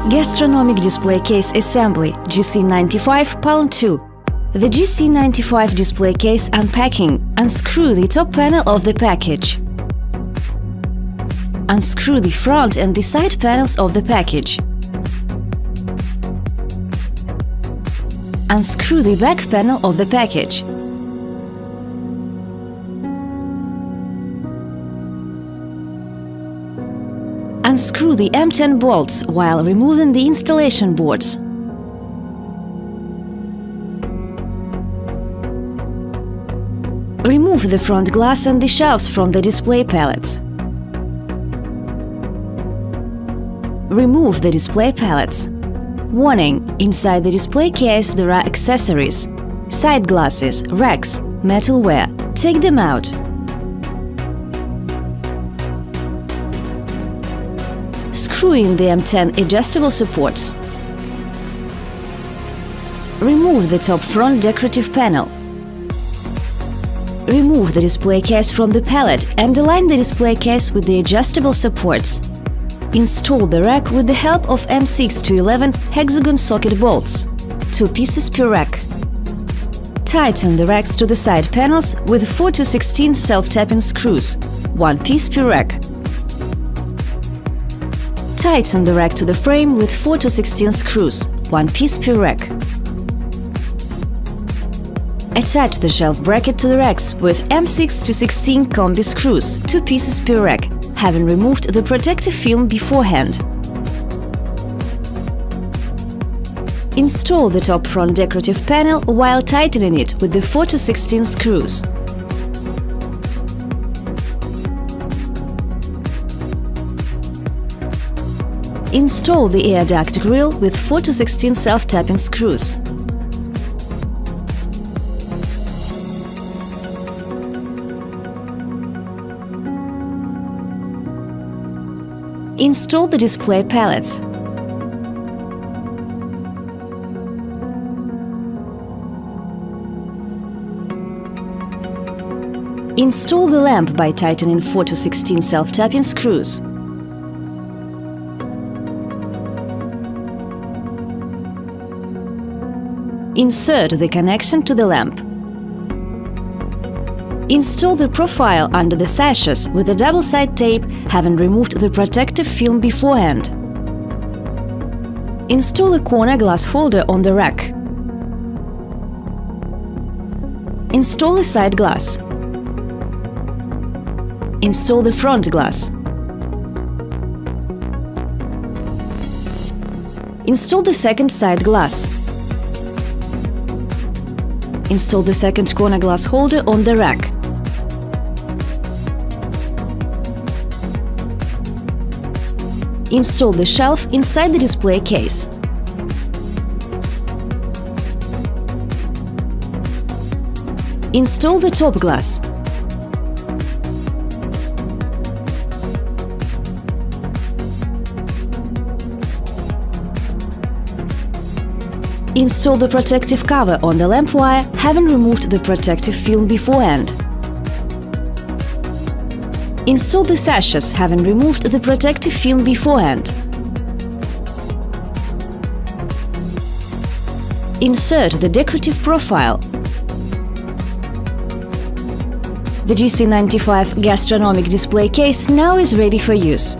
Gastronomic display case assembly GC95 Palm 2. The GC95 display case unpacking. Unscrew the top panel of the package. Unscrew the front and the side panels of the package. Unscrew the back panel of the package. Unscrew the M10 bolts while removing the installation boards. Remove the front glass and the shelves from the display pallets. Remove the display pallets. Warning: inside the display case there are accessories, side glasses, racks, metalware. Take them out. Screw in the M10 adjustable supports. Remove the top front decorative panel. Remove the display case from the pallet and align the display case with the adjustable supports. Install the rack with the help of M6 to 11 hexagon socket bolts, 2 pieces per rack. Tighten the racks to the side panels with 4 to 16 self-tapping screws, 1 piece per rack. Tighten the rack to the frame with 4 to 16 screws, 1 piece per rack. Attach the shelf bracket to the racks with M6 to 16 combi screws, 2 pieces per rack, having removed the protective film beforehand. Install the top front decorative panel while tightening it with the 4 to 16 screws. Install the air duct grill with 4 to 16 self-tapping screws. Install the display pallets. Install the lamp by tightening 4 to 16 self-tapping screws. Insert the connection to the lamp. Install the profile under the sashes with a double-side tape, having removed the protective film beforehand. Install a corner glass holder on the rack. Install a side glass. Install the front glass. Install the second side glass. Install the second corner glass holder on the rack. Install the shelf inside the display case. Install the top glass. Install the protective cover on the lamp wire, having removed the protective film beforehand. Install the sashes, having removed the protective film beforehand. Insert the decorative profile. The GC95 gastronomic display case now is ready for use.